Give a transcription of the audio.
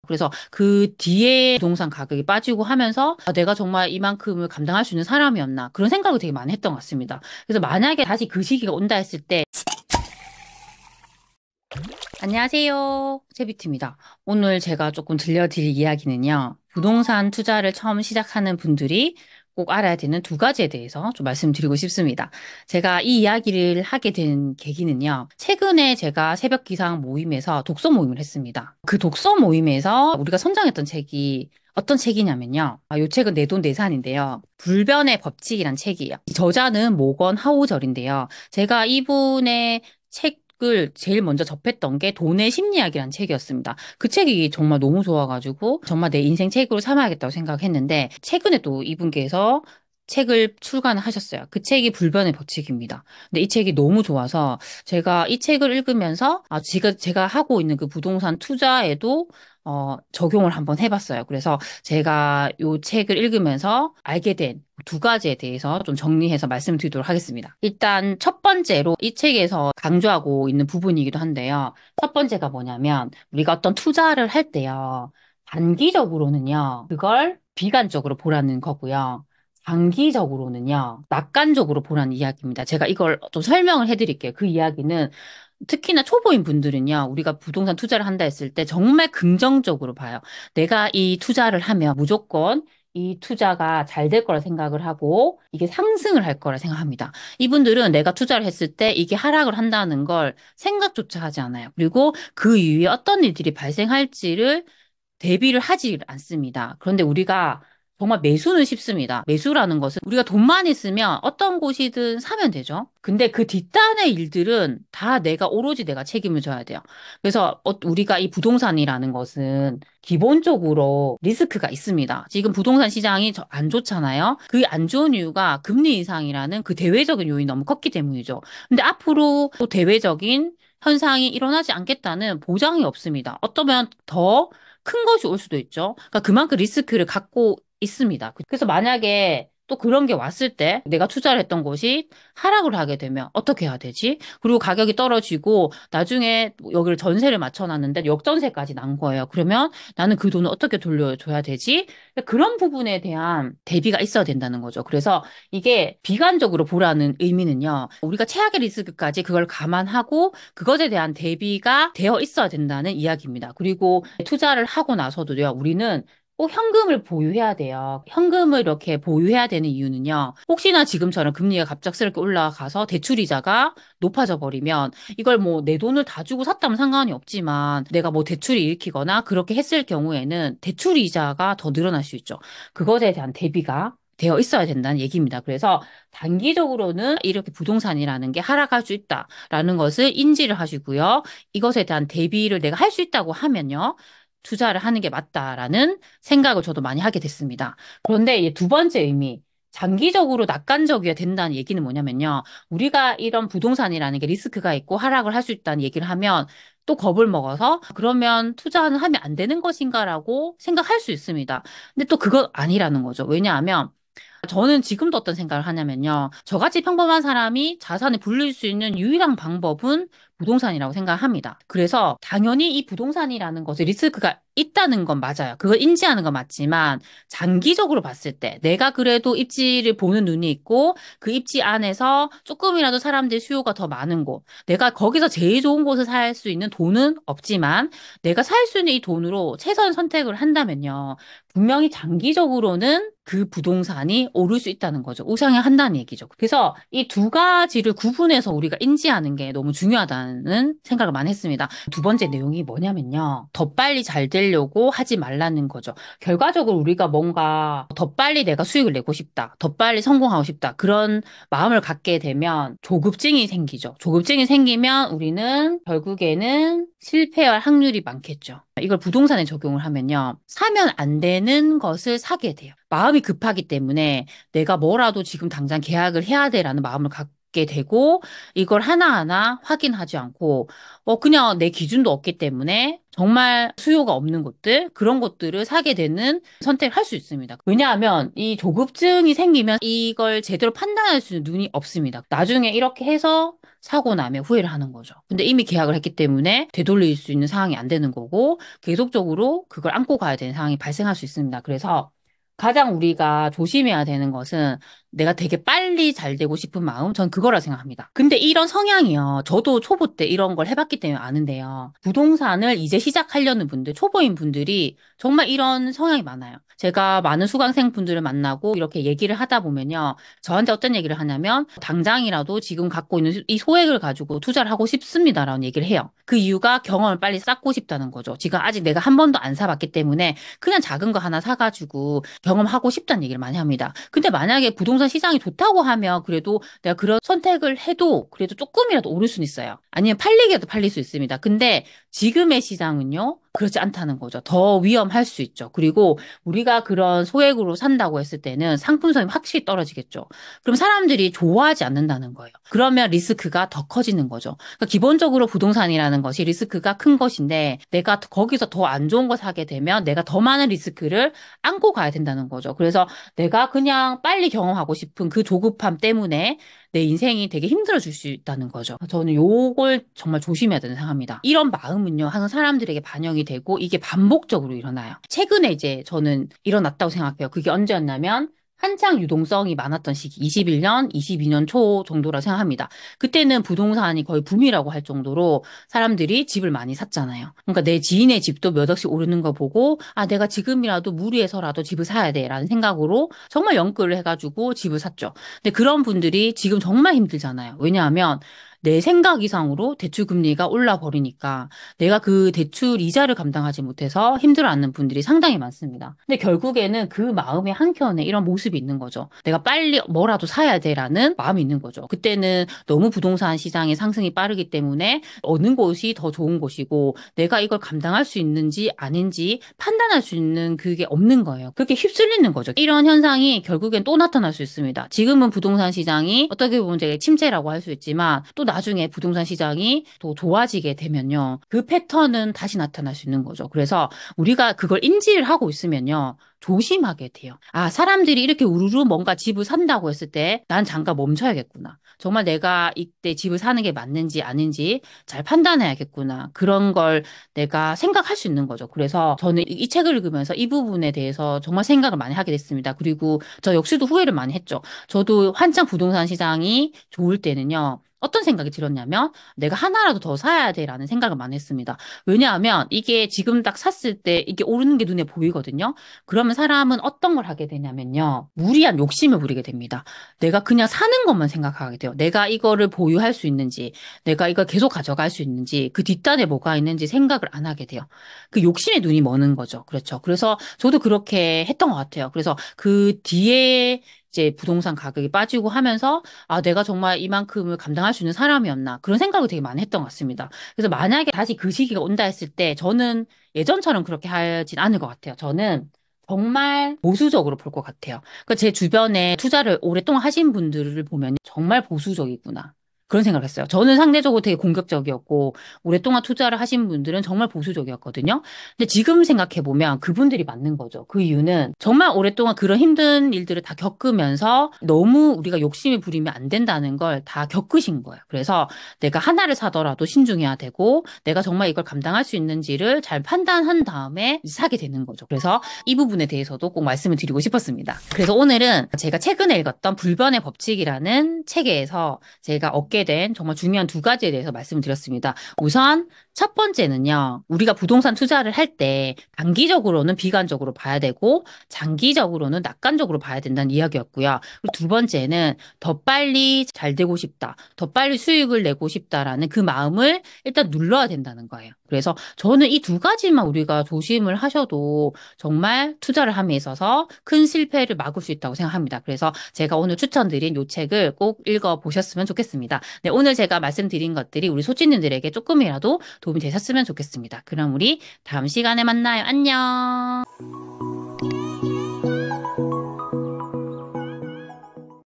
그래서 그 뒤에 부동산 가격이 빠지고 하면서 내가 정말 이만큼을 감당할 수 있는 사람이었나 그런 생각을 되게 많이 했던 것 같습니다. 그래서 만약에 다시 그 시기가 온다 했을 때 안녕하세요. 제비트입니다. 오늘 제가 조금 들려드릴 이야기는요. 부동산 투자를 처음 시작하는 분들이 꼭 알아야 되는 두 가지에 대해서 좀 말씀드리고 싶습니다. 제가 이 이야기를 하게 된 계기는요. 최근에 제가 새벽 기상 모임에서 독서 모임을 했습니다. 그 독서 모임에서 우리가 선정했던 책이 어떤 책이냐면요. 이 책은 내돈내산인데요. 불변의 법칙이란 책이에요. 저자는 모건 하우절인데요. 제가 이분의 책을 제일 먼저 접했던 게 돈의 심리학이라는 책이었습니다. 그 책이 정말 너무 좋아가지고 정말 내 인생 책으로 삼아야겠다고 생각했는데 최근에 또 이분께서 책을 출간하셨어요. 그 책이 불변의 법칙입니다. 근데 이 책이 너무 좋아서 제가 이 책을 읽으면서 제가 하고 있는 그 부동산 투자에도 적용을 한번 해봤어요. 그래서 제가 이 책을 읽으면서 알게 된 두 가지에 대해서 좀 정리해서 말씀드리도록 하겠습니다. 일단 첫 번째로 이 책에서 강조하고 있는 부분이기도 한데요. 첫 번째가 뭐냐면 우리가 어떤 투자를 할 때요. 단기적으로는요. 그걸 비관적으로 보라는 거고요. 장기적으로는요. 낙관적으로 보라는 이야기입니다. 제가 이걸 좀 설명을 해드릴게요. 그 이야기는 특히나 초보인 분들은요, 우리가 부동산 투자를 한다 했을 때 정말 긍정적으로 봐요. 내가 이 투자를 하면 무조건 이 투자가 잘 될 거라 생각을 하고 이게 상승을 할 거라 생각합니다. 이분들은 내가 투자를 했을 때 이게 하락을 한다는 걸 생각조차 하지 않아요. 그리고 그 이후에 어떤 일들이 발생할지를 대비를 하지 않습니다. 그런데 우리가 정말 매수는 쉽습니다. 매수라는 것은 우리가 돈만 있으면 어떤 곳이든 사면 되죠. 근데 그 뒷단의 일들은 다 오로지 내가 책임을 져야 돼요. 그래서 우리가 이 부동산이라는 것은 기본적으로 리스크가 있습니다. 지금 부동산 시장이 안 좋잖아요. 그 안 좋은 이유가 금리 인상이라는 그 대외적인 요인이 너무 컸기 때문이죠. 근데 앞으로 또 대외적인 현상이 일어나지 않겠다는 보장이 없습니다. 어쩌면 더 큰 것이 올 수도 있죠. 그러니까 그만큼 리스크를 갖고 있습니다. 그래서 만약에 또 그런 게 왔을 때 내가 투자를 했던 곳이 하락을 하게 되면 어떻게 해야 되지? 그리고 가격이 떨어지고 나중에 여기를 전세를 맞춰놨는데 역전세까지 난 거예요. 그러면 나는 그 돈을 어떻게 돌려줘야 되지? 그런 부분에 대한 대비가 있어야 된다는 거죠. 그래서 이게 비관적으로 보라는 의미는요. 우리가 최악의 리스크까지 그걸 감안하고 그것에 대한 대비가 되어 있어야 된다는 이야기입니다. 그리고 투자를 하고 나서도요. 우리는 꼭 현금을 보유해야 돼요. 현금을 이렇게 보유해야 되는 이유는요. 혹시나 지금처럼 금리가 갑작스럽게 올라가서 대출이자가 높아져 버리면 이걸 뭐 내 돈을 다 주고 샀다면 상관이 없지만 내가 뭐 대출이 일으키거나 그렇게 했을 경우에는 대출이자가 더 늘어날 수 있죠. 그것에 대한 대비가 되어 있어야 된다는 얘기입니다. 그래서 단기적으로는 이렇게 부동산이라는 게 하락할 수 있다라는 것을 인지를 하시고요. 이것에 대한 대비를 내가 할 수 있다고 하면요. 투자를 하는 게 맞다라는 생각을 저도 많이 하게 됐습니다. 그런데 이두 번째 의미, 장기적으로 낙관적이어야 된다는 얘기는 뭐냐면요. 우리가 이런 부동산이라는 게 리스크가 있고 하락을 할 수 있다는 얘기를 하면 또 겁을 먹어서 그러면 투자는 하면 안 되는 것인가라고 생각할 수 있습니다. 근데 또 그건 아니라는 거죠. 왜냐하면 저는 지금도 어떤 생각을 하냐면요. 저같이 평범한 사람이 자산을 불릴 수 있는 유일한 방법은 부동산이라고 생각합니다. 그래서 당연히 이 부동산이라는 것에 리스크가 있다는 건 맞아요. 그걸 인지하는 건 맞지만 장기적으로 봤을 때 내가 그래도 입지를 보는 눈이 있고 그 입지 안에서 조금이라도 사람들의 수요가 더 많은 곳, 내가 거기서 제일 좋은 곳을 살 수 있는 돈은 없지만 내가 살 수 있는 이 돈으로 최선 선택을 한다면요. 분명히 장기적으로는 그 부동산이 오를 수 있다는 거죠. 우상향한다는 얘기죠. 그래서 이 두 가지를 구분해서 우리가 인지하는 게 너무 중요하다는 생각을 많이 했습니다. 두 번째 내용이 뭐냐면요. 더 빨리 잘 되려고 하지 말라는 거죠. 결과적으로 우리가 뭔가 더 빨리 내가 수익을 내고 싶다. 더 빨리 성공하고 싶다. 그런 마음을 갖게 되면 조급증이 생기죠. 조급증이 생기면 우리는 결국에는 실패할 확률이 많겠죠. 이걸 부동산에 적용을 하면요. 사면 안 되는 것을 사게 돼요. 마음이 급하기 때문에 내가 뭐라도 지금 당장 계약을 해야 돼라는 마음을 받게 되고 이걸 하나하나 확인하지 않고 그냥 내 기준도 없기 때문에 정말 수요가 없는 것들, 그런 것들을 사게 되는 선택을 할 수 있습니다. 왜냐하면 이 조급증이 생기면 이걸 제대로 판단할 수 있는 눈이 없습니다. 나중에 이렇게 해서 사고 나면 후회를 하는 거죠. 근데 이미 계약을 했기 때문에 되돌릴 수 있는 상황이 안 되는 거고 계속적으로 그걸 안고 가야 되는 상황이 발생할 수 있습니다. 그래서 가장 우리가 조심해야 되는 것은 내가 되게 빨리 잘 되고 싶은 마음, 전 그거라 생각합니다. 근데 이런 성향이요. 저도 초보 때 이런 걸 해봤기 때문에 아는데요. 부동산을 이제 시작하려는 분들, 초보인 분들이 정말 이런 성향이 많아요. 제가 많은 수강생 분들을 만나고 이렇게 얘기를 하다 보면요. 저한테 어떤 얘기를 하냐면 당장이라도 지금 갖고 있는 이 소액을 가지고 투자를 하고 싶습니다라는 얘기를 해요. 그 이유가 경험을 빨리 쌓고 싶다는 거죠. 지금 아직 내가 한 번도 안 사봤기 때문에 그냥 작은 거 하나 사가지고 경험하고 싶다는 얘기를 많이 합니다. 근데 만약에 부동산 시장이 좋다고 하면 그래도 내가 그런 선택을 해도 그래도 조금이라도 오를 수는 있어요. 아니면 팔리게도 팔릴 수 있습니다. 근데 지금의 시장은요, 그렇지 않다는 거죠. 더 위험할 수 있죠. 그리고 우리가 그런 소액으로 산다고 했을 때는 상품성이 확실히 떨어지겠죠. 그럼 사람들이 좋아하지 않는다는 거예요. 그러면 리스크가 더 커지는 거죠. 그러니까 기본적으로 부동산이라는 것이 리스크가 큰 것인데 내가 거기서 더 안 좋은 거 사게 되면 내가 더 많은 리스크를 안고 가야 된다는 거죠. 그래서 내가 그냥 빨리 경험하고 싶은 그 조급함 때문에 내 인생이 되게 힘들어질 수 있다는 거죠. 저는 요걸 정말 조심해야 된다고 생각합니다. 이런 마음은요, 항상 사람들에게 반영이 되고 이게 반복적으로 일어나요. 최근에 이제 저는 일어났다고 생각해요. 그게 언제였냐면 한창 유동성이 많았던 시기, 21년, 22년 초 정도라 생각합니다. 그때는 부동산이 거의 붐이라고 할 정도로 사람들이 집을 많이 샀잖아요. 그러니까 내 지인의 집도 몇 억씩 오르는 거 보고, 아, 내가 지금이라도 무리해서라도 집을 사야 돼, 라는 생각으로 정말 연끌을 해가지고 집을 샀죠. 근데 그런 분들이 지금 정말 힘들잖아요. 왜냐하면 내 생각 이상으로 대출 금리가 올라 버리니까 내가 그 대출 이자를 감당하지 못해서 힘들어하는 분들이 상당히 많습니다. 근데 결국에는 그 마음의 한켠에 이런 모습이 있는 거죠. 내가 빨리 뭐라도 사야 돼라는 마음이 있는 거죠. 그때는 너무 부동산 시장의 상승이 빠르기 때문에 어느 곳이 더 좋은 곳이고 내가 이걸 감당할 수 있는지 아닌지 판단할 수 있는 그게 없는 거예요. 그렇게 휩쓸리는 거죠. 이런 현상이 결국엔 또 나타날 수 있습니다. 지금은 부동산 시장이 어떻게 보면 되게 침체라고 할 수 있지만 또 나중에 부동산 시장이 또 좋아지게 되면요. 그 패턴은 다시 나타날 수 있는 거죠. 그래서 우리가 그걸 인지를 하고 있으면요. 조심하게 돼요. 아, 사람들이 이렇게 우르르 뭔가 집을 산다고 했을 때 난 잠깐 멈춰야겠구나. 정말 내가 이때 집을 사는 게 맞는지 아닌지 잘 판단해야겠구나. 그런 걸 내가 생각할 수 있는 거죠. 그래서 저는 이 책을 읽으면서 이 부분에 대해서 정말 생각을 많이 하게 됐습니다. 그리고 저 역시도 후회를 많이 했죠. 저도 한창 부동산 시장이 좋을 때는요. 어떤 생각이 들었냐면 내가 하나라도 더 사야 돼라는 생각을 많이 했습니다. 왜냐하면 이게 지금 딱 샀을 때 이게 오르는 게 눈에 보이거든요. 그러면 사람은 어떤 걸 하게 되냐면요. 무리한 욕심을 부리게 됩니다. 내가 그냥 사는 것만 생각하게 돼요. 내가 이거를 보유할 수 있는지, 내가 이걸 계속 가져갈 수 있는지, 그 뒷단에 뭐가 있는지 생각을 안 하게 돼요. 그 욕심에 눈이 머는 거죠. 그렇죠. 그래서 저도 그렇게 했던 것 같아요. 그래서 그 뒤에 이제 부동산 가격이 빠지고 하면서 아, 내가 정말 이만큼을 감당할 수 있는 사람이었나 그런 생각을 되게 많이 했던 것 같습니다. 그래서 만약에 다시 그 시기가 온다 했을 때 저는 예전처럼 그렇게 하진 않을 것 같아요. 저는 정말 보수적으로 볼 것 같아요. 그러니까 제 주변에 투자를 오랫동안 하신 분들을 보면 정말 보수적이구나. 그런 생각을 했어요. 저는 상대적으로 되게 공격적이었고, 오랫동안 투자를 하신 분들은 정말 보수적이었거든요. 근데 지금 생각해보면 그분들이 맞는 거죠. 그 이유는 정말 오랫동안 그런 힘든 일들을 다 겪으면서 너무 우리가 욕심을 부리면 안 된다는 걸 다 겪으신 거예요. 그래서 내가 하나를 사더라도 신중해야 되고, 내가 정말 이걸 감당할 수 있는지를 잘 판단한 다음에 사게 되는 거죠. 그래서 이 부분에 대해서도 꼭 말씀을 드리고 싶었습니다. 그래서 오늘은 제가 최근에 읽었던 불변의 법칙이라는 책에서 제가 얻게 된 정말 중요한 두 가지에 대해서 말씀을 드렸습니다. 우선 첫 번째는요. 우리가 부동산 투자를 할 때 단기적으로는 비관적으로 봐야 되고 장기적으로는 낙관적으로 봐야 된다는 이야기였고요. 그리고 두 번째는 더 빨리 잘 되고 싶다. 더 빨리 수익을 내고 싶다라는 그 마음을 일단 눌러야 된다는 거예요. 그래서 저는 이 두 가지만 우리가 조심을 하셔도 정말 투자를 함에 있어서 큰 실패를 막을 수 있다고 생각합니다. 그래서 제가 오늘 추천드린 이 책을 꼭 읽어보셨으면 좋겠습니다. 네, 오늘 제가 말씀드린 것들이 우리 소지님들에게 조금이라도 도움이 되셨으면 좋겠습니다. 그럼 우리 다음 시간에 만나요. 안녕.